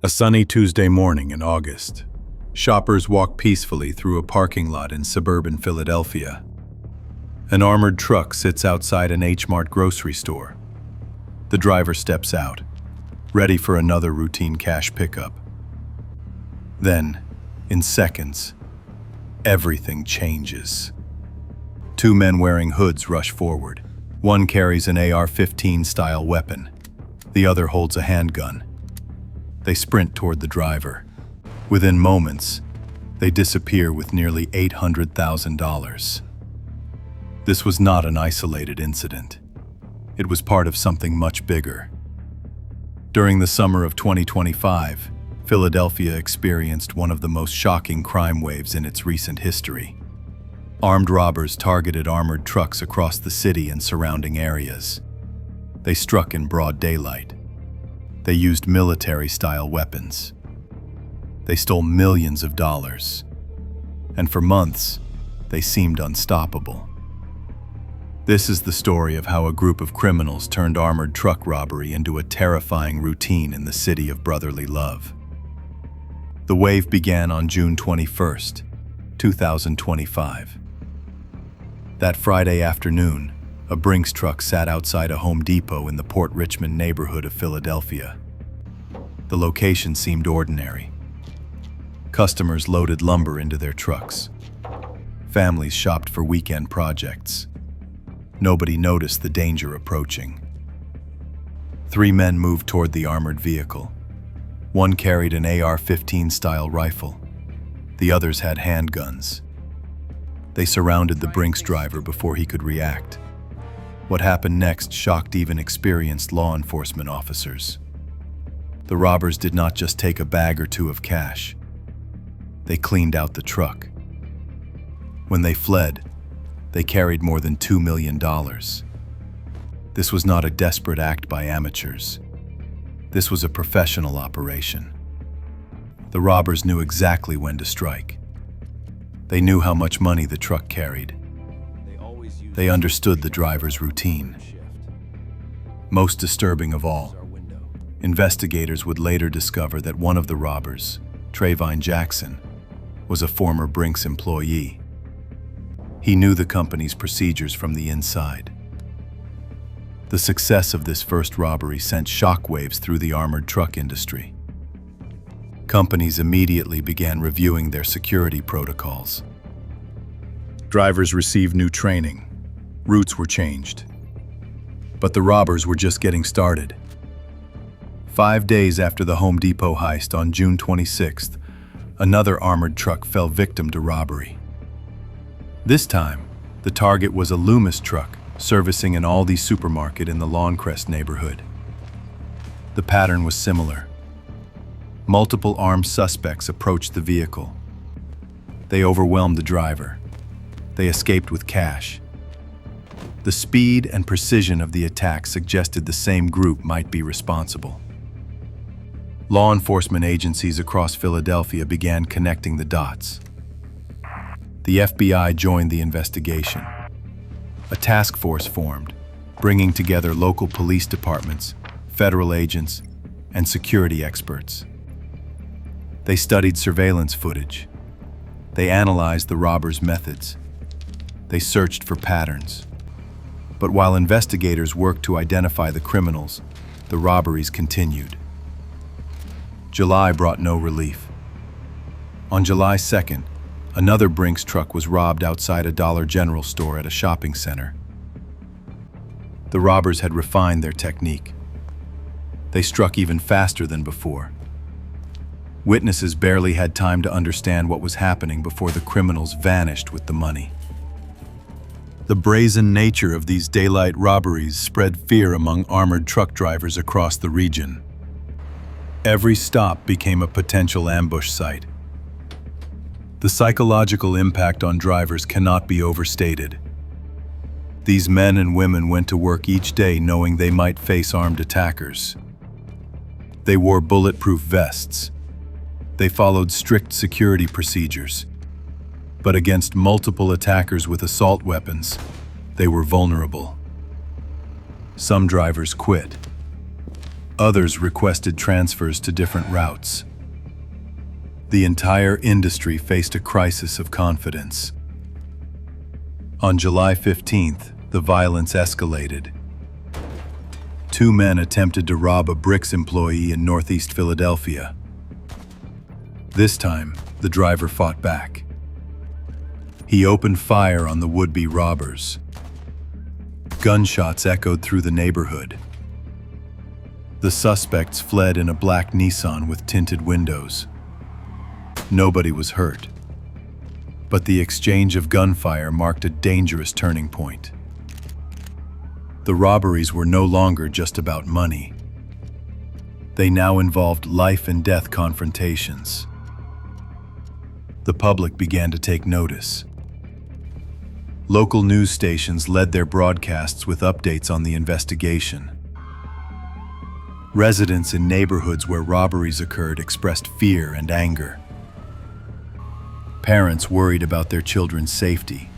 A sunny Tuesday morning in August. Shoppers walk peacefully through a parking lot in suburban Philadelphia. An armored truck sits outside an H-Mart grocery store. The driver steps out, ready for another routine cash pickup. Then, in seconds, everything changes. Two men wearing hoods rush forward. One carries an AR-15 style weapon. The other holds a handgun. They sprint toward the driver. Within moments, they disappear with nearly $800,000. This was not an isolated incident. It was part of something much bigger. During the summer of 2025, Philadelphia experienced one of the most shocking crime waves in its recent history. Armed robbers targeted armored trucks across the city and surrounding areas. They struck in broad daylight. They used military-style weapons. They stole millions of dollars. And for months, they seemed unstoppable. This is the story of how a group of criminals turned armored truck robbery into a terrifying routine in the city of brotherly love. The wave began on June 21st, 2025. That Friday afternoon, a Brinks truck sat outside a Home Depot in the Port Richmond neighborhood of Philadelphia. The location seemed ordinary. Customers loaded lumber into their trucks. Families shopped for weekend projects. Nobody noticed the danger approaching. Three men moved toward the armored vehicle. One carried an AR-15 style rifle. The others had handguns. They surrounded the Brinks driver before he could react. What happened next shocked even experienced law enforcement officers. The robbers did not just take a bag or two of cash. They cleaned out the truck. When they fled, they carried more than $2 million. This was not a desperate act by amateurs. This was a professional operation. The robbers knew exactly when to strike. They knew how much money the truck carried. They understood the driver's routine. Most disturbing of all, investigators would later discover that one of the robbers, Trayvon Jackson, was a former Brinks employee. He knew the company's procedures from the inside. The success of this first robbery sent shockwaves through the armored truck industry. Companies immediately began reviewing their security protocols. Drivers received new training. Routes were changed. But the robbers were just getting started. 5 days after the Home Depot heist on June 26th, another armored truck fell victim to robbery. This time, the target was a Loomis truck servicing an Aldi supermarket in the Lawncrest neighborhood. The pattern was similar. Multiple armed suspects approached the vehicle. They overwhelmed the driver. They escaped with cash. The speed and precision of the attack suggested the same group might be responsible. Law enforcement agencies across Philadelphia began connecting the dots. The FBI joined the investigation. A task force formed, bringing together local police departments, federal agents, and security experts. They studied surveillance footage. They analyzed the robbers' methods. They searched for patterns. But while investigators worked to identify the criminals, the robberies continued. July brought no relief. On July 2nd, another Brinks truck was robbed outside a Dollar General store at a shopping center. The robbers had refined their technique. They struck even faster than before. Witnesses barely had time to understand what was happening before the criminals vanished with the money. The brazen nature of these daylight robberies spread fear among armored truck drivers across the region. Every stop became a potential ambush site. The psychological impact on drivers cannot be overstated. These men and women went to work each day knowing they might face armed attackers. They wore bulletproof vests. They followed strict security procedures. But against multiple attackers with assault weapons, they were vulnerable. Some drivers quit. Others requested transfers to different routes. The entire industry faced a crisis of confidence. On July 15th, the violence escalated. Two men attempted to rob a Bricks employee in Northeast Philadelphia. This time, the driver fought back. He opened fire on the would-be robbers. Gunshots echoed through the neighborhood. The suspects fled in a black Nissan with tinted windows. Nobody was hurt, but the exchange of gunfire marked a dangerous turning point. The robberies were no longer just about money. They now involved life-and-death confrontations. The public began to take notice. Local news stations led their broadcasts with updates on the investigation. Residents in neighborhoods where robberies occurred expressed fear and anger. Parents worried about their children's safety.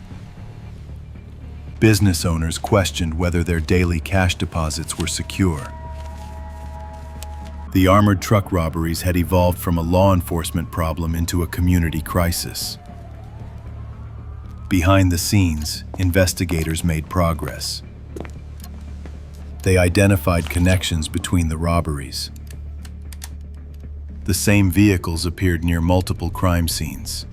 Business owners questioned whether their daily cash deposits were secure. The armored truck robberies had evolved from a law enforcement problem into a community crisis. Behind the scenes, investigators made progress. They identified connections between the robberies. The same vehicles appeared near multiple crime scenes.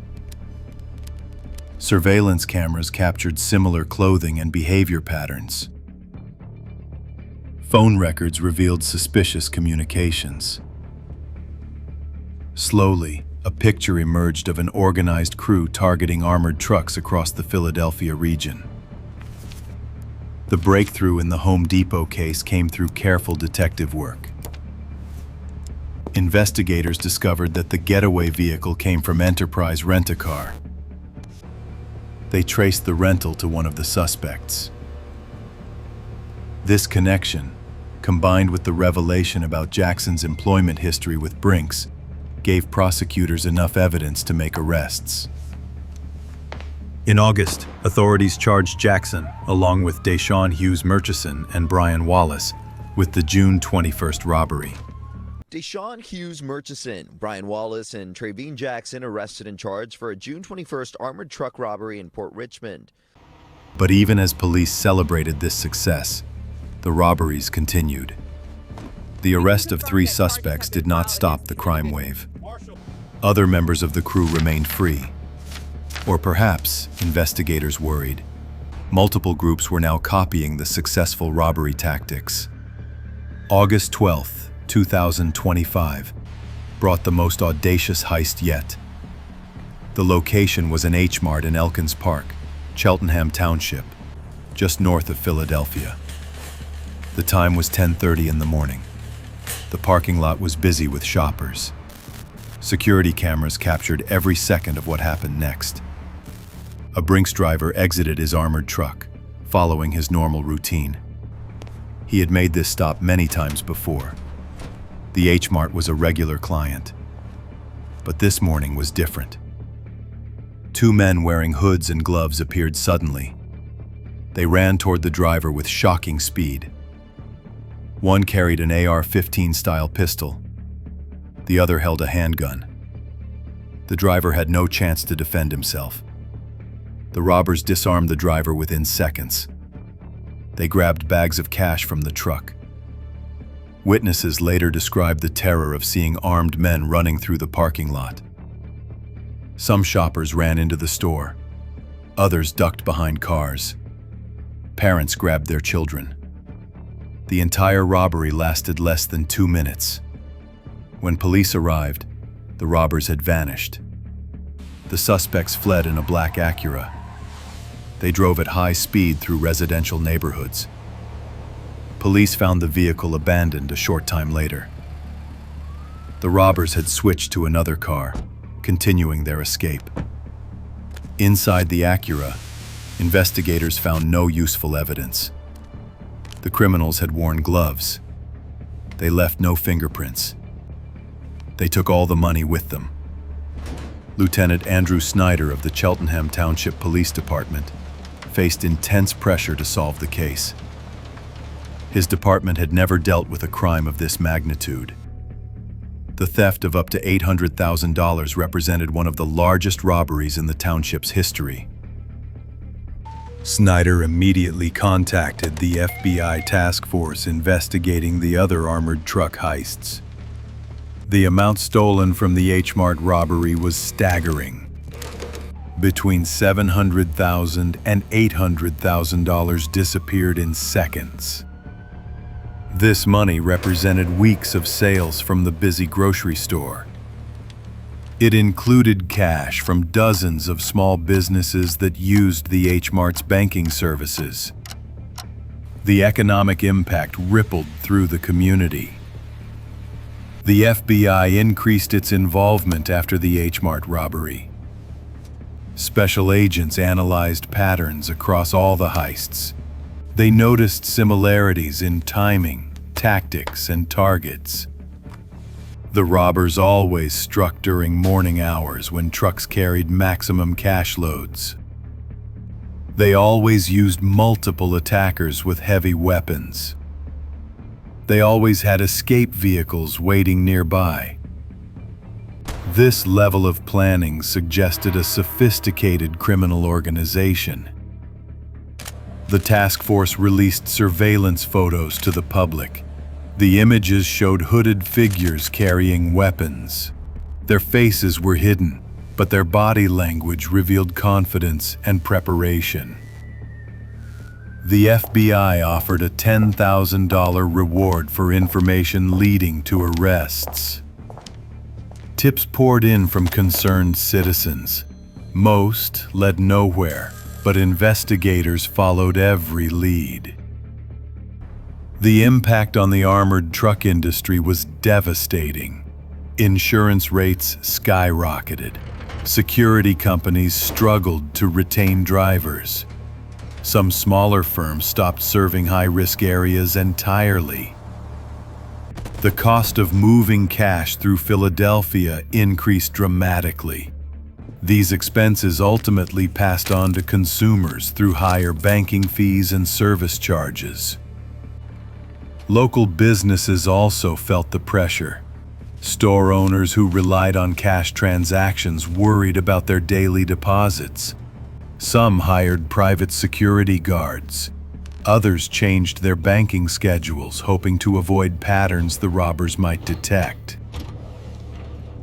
Surveillance cameras captured similar clothing and behavior patterns. Phone records revealed suspicious communications. Slowly, a picture emerged of an organized crew targeting armored trucks across the Philadelphia region. The breakthrough in the Home Depot case came through careful detective work. Investigators discovered that the getaway vehicle came from Enterprise Rent-A-Car. They traced the rental to one of the suspects. This connection, combined with the revelation about Jackson's employment history with Brinks, gave prosecutors enough evidence to make arrests. In August, authorities charged Jackson, along with Deshaun Hughes Murchison and Brian Wallace, with the June 21st robbery. Deshaun Hughes Murchison, Brian Wallace, and Trayvon Jackson arrested and charged for a June 21st armored truck robbery in Port Richmond. But even as police celebrated this success, the robberies continued. The arrest of 3 suspects did not stop the crime wave. Other members of the crew remained free. Or perhaps, investigators worried, multiple groups were now copying the successful robbery tactics. August 12, 2025, brought the most audacious heist yet. The location was an H-Mart in Elkins Park, Cheltenham Township, just north of Philadelphia. The time was 10:30 in the morning. The parking lot was busy with shoppers. Security cameras captured every second of what happened next. A Brinks driver exited his armored truck, following his normal routine. He had made this stop many times before. The H-Mart was a regular client. But this morning was different. 2 men wearing hoods and gloves appeared suddenly. They ran toward the driver with shocking speed. One carried an AR-15 style pistol. The other held a handgun. The driver had no chance to defend himself. The robbers disarmed the driver within seconds. They grabbed bags of cash from the truck. Witnesses later described the terror of seeing armed men running through the parking lot. Some shoppers ran into the store. Others ducked behind cars. Parents grabbed their children. The entire robbery lasted less than 2 minutes. When police arrived, the robbers had vanished. The suspects fled in a black Acura. They drove at high speed through residential neighborhoods. Police found the vehicle abandoned a short time later. The robbers had switched to another car, continuing their escape. Inside the Acura, investigators found no useful evidence. The criminals had worn gloves. They left no fingerprints. They took all the money with them. Lieutenant Andrew Snyder of the Cheltenham Township Police Department faced intense pressure to solve the case. His department had never dealt with a crime of this magnitude. The theft of up to $800,000 represented one of the largest robberies in the township's history. Snyder immediately contacted the FBI task force investigating the other armored truck heists. The amount stolen from the H-Mart robbery was staggering. Between $700,000 and $800,000 disappeared in seconds. This money represented weeks of sales from the busy grocery store. It included cash from dozens of small businesses that used the H-Mart's banking services. The economic impact rippled through the community. The FBI increased its involvement after the H-Mart robbery. Special agents analyzed patterns across all the heists. They noticed similarities in timing, tactics, and targets. The robbers always struck during morning hours when trucks carried maximum cash loads. They always used multiple attackers with heavy weapons. They always had escape vehicles waiting nearby. This level of planning suggested a sophisticated criminal organization. The task force released surveillance photos to the public. The images showed hooded figures carrying weapons. Their faces were hidden, but their body language revealed confidence and preparation. The FBI offered a $10,000 reward for information leading to arrests. Tips poured in from concerned citizens. Most led nowhere, but investigators followed every lead. The impact on the armored truck industry was devastating. Insurance rates skyrocketed. Security companies struggled to retain drivers. Some smaller firms stopped serving high-risk areas entirely. The cost of moving cash through Philadelphia increased dramatically. These expenses ultimately passed on to consumers through higher banking fees and service charges. Local businesses also felt the pressure. Store owners who relied on cash transactions worried about their daily deposits. Some hired private security guards. Others changed their banking schedules, hoping to avoid patterns the robbers might detect.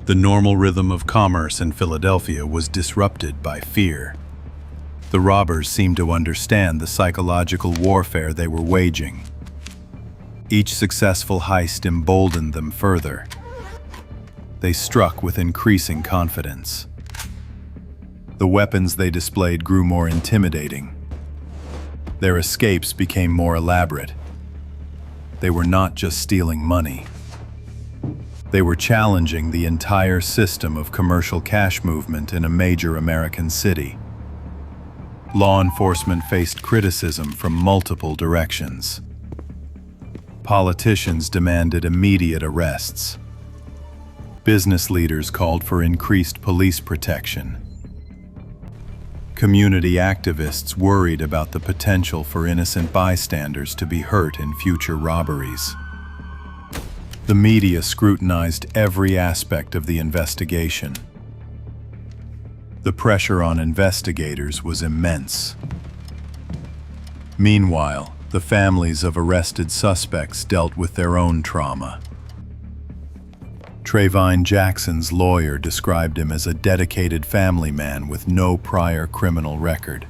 The normal rhythm of commerce in Philadelphia was disrupted by fear. The robbers seemed to understand the psychological warfare they were waging. Each successful heist emboldened them further. They struck with increasing confidence. The weapons they displayed grew more intimidating. Their escapes became more elaborate. They were not just stealing money. They were challenging the entire system of commercial cash movement in a major American city. Law enforcement faced criticism from multiple directions. Politicians demanded immediate arrests. Business leaders called for increased police protection. Community activists worried about the potential for innocent bystanders to be hurt in future robberies. The media scrutinized every aspect of the investigation. The pressure on investigators was immense. Meanwhile, the families of arrested suspects dealt with their own trauma. Trayvon Jackson's lawyer described him as a dedicated family man with no prior criminal record.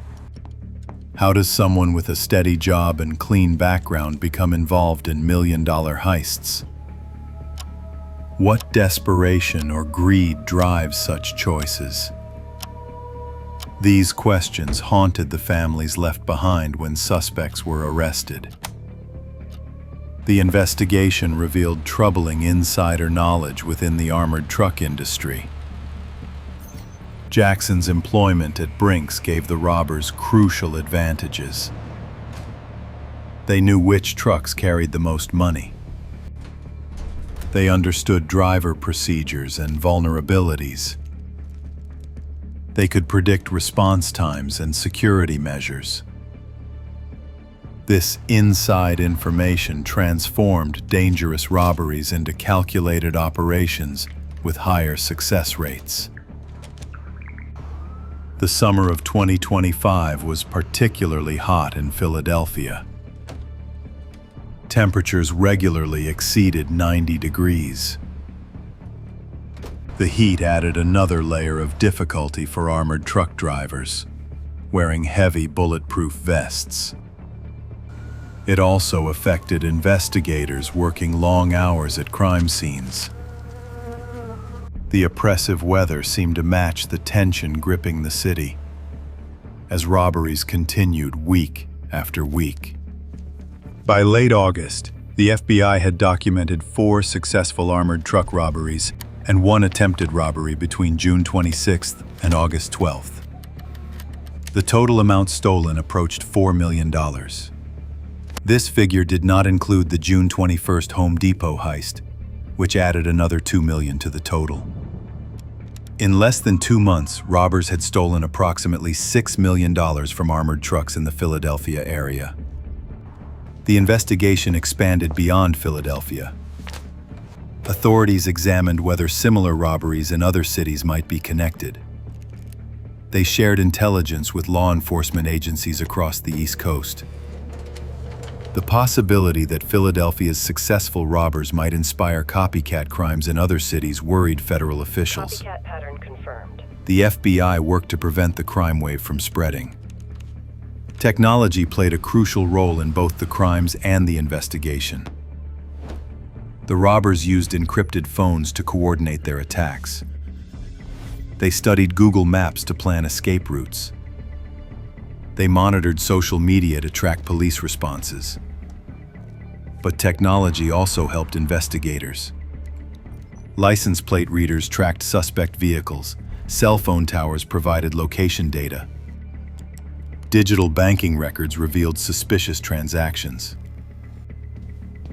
How does someone with a steady job and clean background become involved in million-dollar heists? What desperation or greed drives such choices? These questions haunted the families left behind when suspects were arrested. The investigation revealed troubling insider knowledge within the armored truck industry. Jackson's employment at Brinks gave the robbers crucial advantages. They knew which trucks carried the most money. They understood driver procedures and vulnerabilities. They could predict response times and security measures. This inside information transformed dangerous robberies into calculated operations with higher success rates. The summer of 2025 was particularly hot in Philadelphia. Temperatures regularly exceeded 90 degrees. The heat added another layer of difficulty for armored truck drivers, wearing heavy bulletproof vests. It also affected investigators working long hours at crime scenes. The oppressive weather seemed to match the tension gripping the city, as robberies continued week after week. By late August, the FBI had documented 4 successful armored truck robberies and 1 attempted robbery between June 26th and August 12th. The total amount stolen approached $4 million. This figure did not include the June 21st Home Depot heist, which added another $2 million to the total. In less than 2 months, robbers had stolen approximately $6 million from armored trucks in the Philadelphia area. The investigation expanded beyond Philadelphia. Authorities examined whether similar robberies in other cities might be connected. They shared intelligence with law enforcement agencies across the East Coast. The possibility that Philadelphia's successful robbers might inspire copycat crimes in other cities worried federal officials. Copycat pattern confirmed. The FBI worked to prevent the crime wave from spreading. Technology played a crucial role in both the crimes and the investigation. The robbers used encrypted phones to coordinate their attacks. They studied Google Maps to plan escape routes. They monitored social media to track police responses. But technology also helped investigators. License plate readers tracked suspect vehicles. Cell phone towers provided location data. Digital banking records revealed suspicious transactions.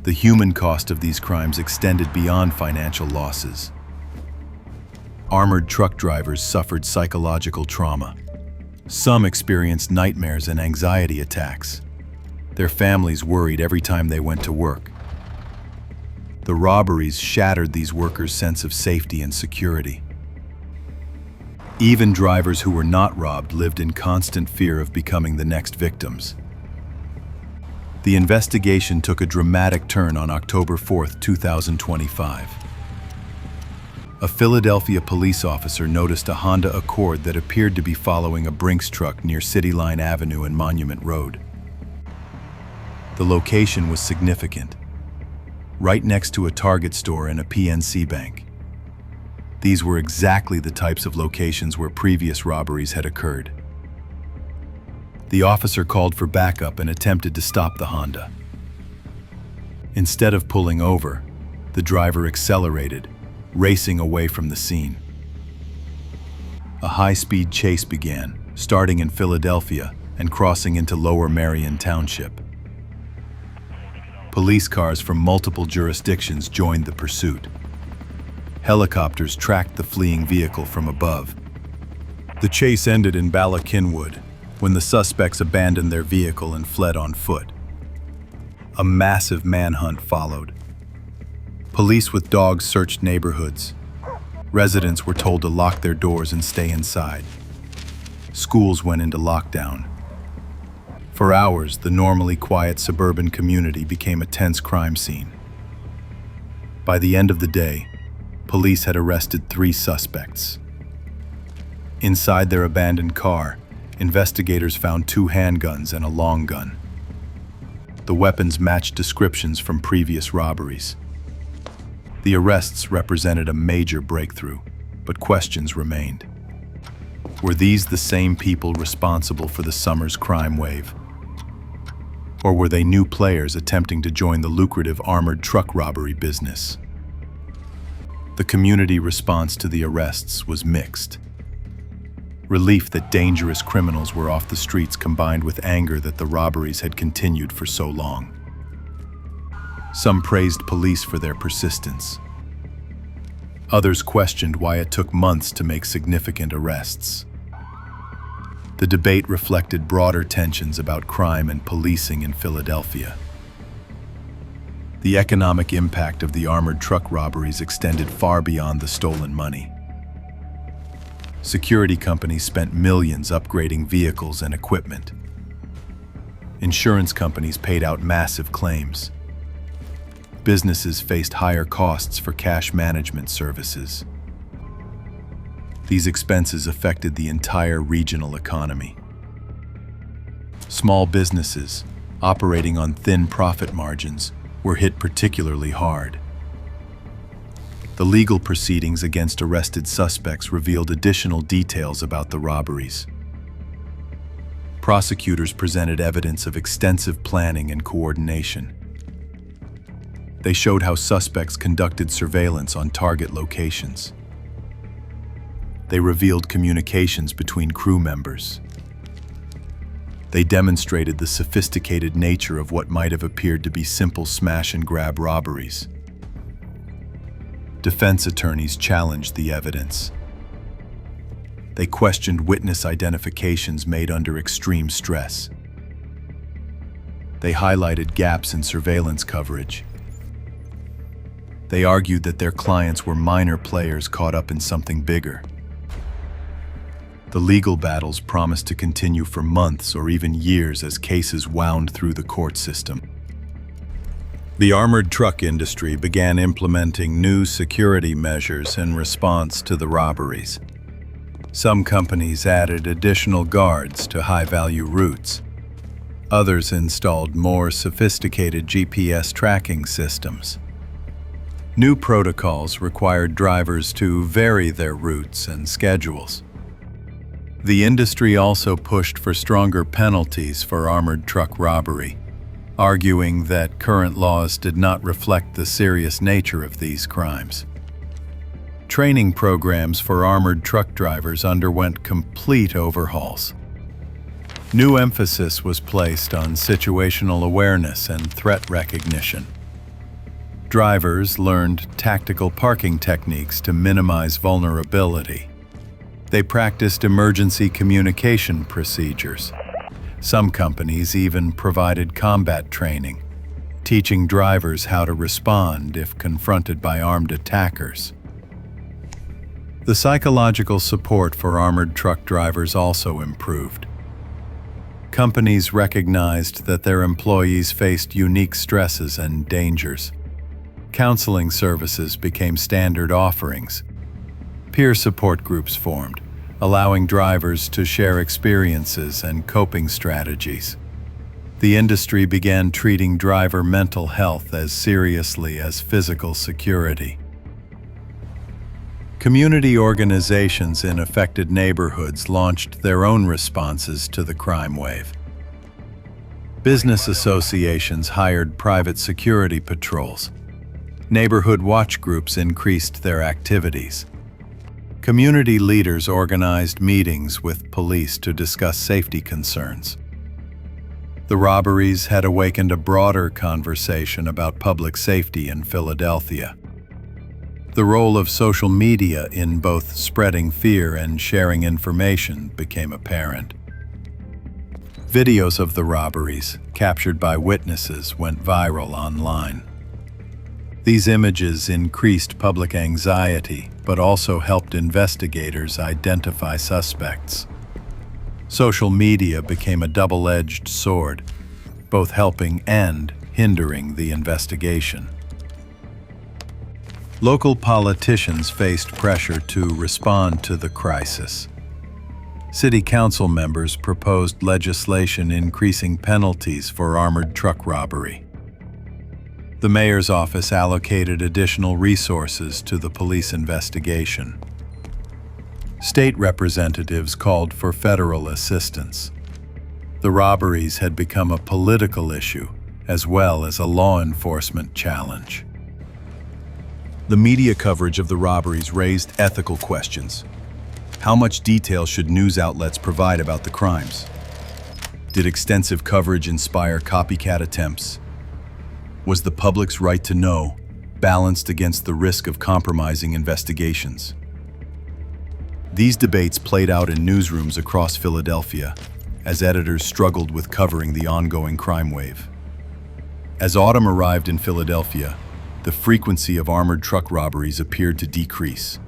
The human cost of these crimes extended beyond financial losses. Armored truck drivers suffered psychological trauma. Some experienced nightmares and anxiety attacks. Their families worried every time they went to work. The robberies shattered these workers' sense of safety and security. Even drivers who were not robbed lived in constant fear of becoming the next victims. The investigation took a dramatic turn on October 4, 2025. A Philadelphia police officer noticed a Honda Accord that appeared to be following a Brinks truck near City Line Avenue and Monument Road. The location was significant, right next to a Target store and a PNC bank. These were exactly the types of locations where previous robberies had occurred. The officer called for backup and attempted to stop the Honda. Instead of pulling over, the driver accelerated, racing away from the scene. A high-speed chase began, starting in Philadelphia and crossing into Lower Merion Township. Police cars from multiple jurisdictions joined the pursuit. Helicopters tracked the fleeing vehicle from above. The chase ended in Bala Cynwyd, when the suspects abandoned their vehicle and fled on foot. A massive manhunt followed. Police with dogs searched neighborhoods. Residents were told to lock their doors and stay inside. Schools went into lockdown. For hours, the normally quiet suburban community became a tense crime scene. By the end of the day, police had arrested 3 suspects. Inside their abandoned car, investigators found 2 handguns and a long gun. The weapons matched descriptions from previous robberies. The arrests represented a major breakthrough, but questions remained. Were these the same people responsible for the summer's crime wave? Or were they new players attempting to join the lucrative armored truck robbery business? The community response to the arrests was mixed. Relief that dangerous criminals were off the streets combined with anger that the robberies had continued for so long. Some praised police for their persistence. Others questioned why it took months to make significant arrests. The debate reflected broader tensions about crime and policing in Philadelphia. The economic impact of the armored truck robberies extended far beyond the stolen money. Security companies spent millions upgrading vehicles and equipment. Insurance companies paid out massive claims. Businesses faced higher costs for cash management services. These expenses affected the entire regional economy. Small businesses, operating on thin profit margins, were hit particularly hard. The legal proceedings against arrested suspects revealed additional details about the robberies. Prosecutors presented evidence of extensive planning and coordination. They showed how suspects conducted surveillance on target locations. They revealed communications between crew members. They demonstrated the sophisticated nature of what might have appeared to be simple smash-and-grab robberies. Defense attorneys challenged the evidence. They questioned witness identifications made under extreme stress. They highlighted gaps in surveillance coverage. They argued that their clients were minor players caught up in something bigger. The legal battles promised to continue for months or even years as cases wound through the court system. The armored truck industry began implementing new security measures in response to the robberies. Some companies added additional guards to high-value routes. Others installed more sophisticated GPS tracking systems. New protocols required drivers to vary their routes and schedules. The industry also pushed for stronger penalties for armored truck robbery, arguing that current laws did not reflect the serious nature of these crimes. Training programs for armored truck drivers underwent complete overhauls. New emphasis was placed on situational awareness and threat recognition. Drivers learned tactical parking techniques to minimize vulnerability. They practiced emergency communication procedures. Some companies even provided combat training, teaching drivers how to respond if confronted by armed attackers. The psychological support for armored truck drivers also improved. Companies recognized that their employees faced unique stresses and dangers. Counseling services became standard offerings. Peer support groups formed, allowing drivers to share experiences and coping strategies. The industry began treating driver mental health as seriously as physical security. Community organizations in affected neighborhoods launched their own responses to the crime wave. Business associations hired private security patrols. Neighborhood watch groups increased their activities. Community leaders organized meetings with police to discuss safety concerns. The robberies had awakened a broader conversation about public safety in Philadelphia. The role of social media in both spreading fear and sharing information became apparent. Videos of the robberies, captured by witnesses, went viral online. These images increased public anxiety, but also helped investigators identify suspects. Social media became a double-edged sword, both helping and hindering the investigation. Local politicians faced pressure to respond to the crisis. City council members proposed legislation increasing penalties for armored truck robbery. The mayor's office allocated additional resources to the police investigation. State representatives called for federal assistance. The robberies had become a political issue as well as a law enforcement challenge. The media coverage of the robberies raised ethical questions. How much detail should news outlets provide about the crimes? Did extensive coverage inspire copycat attempts? Was the public's right to know balanced against the risk of compromising investigations? These debates played out in newsrooms across Philadelphia as editors struggled with covering the ongoing crime wave. As autumn arrived in Philadelphia, the frequency of armored truck robberies appeared to decrease.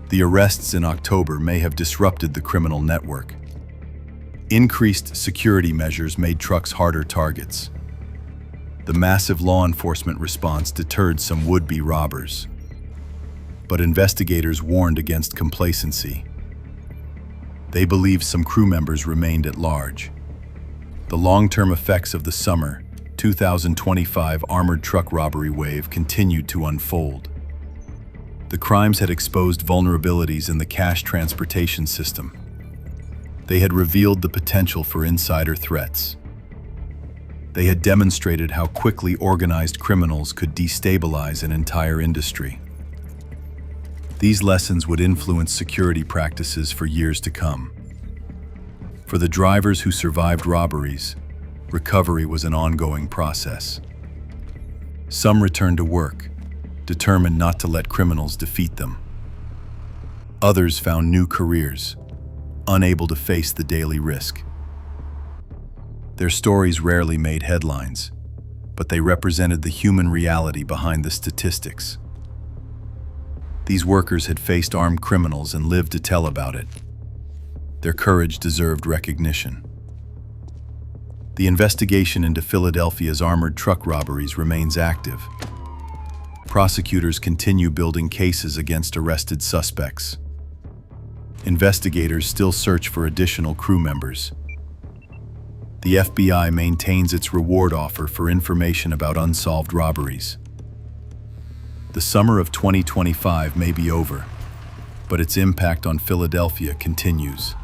The arrests in October may have disrupted the criminal network. Increased security measures made trucks harder targets. The massive law enforcement response deterred some would-be robbers. But investigators warned against complacency. They believed some crew members remained at large. The long-term effects of the summer 2025 armored truck robbery wave continued to unfold. The crimes had exposed vulnerabilities in the cash transportation system. They had revealed the potential for insider threats. They had demonstrated how quickly organized criminals could destabilize an entire industry. These lessons would influence security practices for years to come. For the drivers who survived robberies, recovery was an ongoing process. Some returned to work, determined not to let criminals defeat them. Others found new careers, unable to face the daily risk. Their stories rarely made headlines, but they represented the human reality behind the statistics. These workers had faced armed criminals and lived to tell about it. Their courage deserved recognition. The investigation into Philadelphia's armored truck robberies remains active. Prosecutors continue building cases against arrested suspects. Investigators still search for additional crew members. The FBI maintains its reward offer for information about unsolved robberies. The summer of 2025 may be over, but its impact on Philadelphia continues.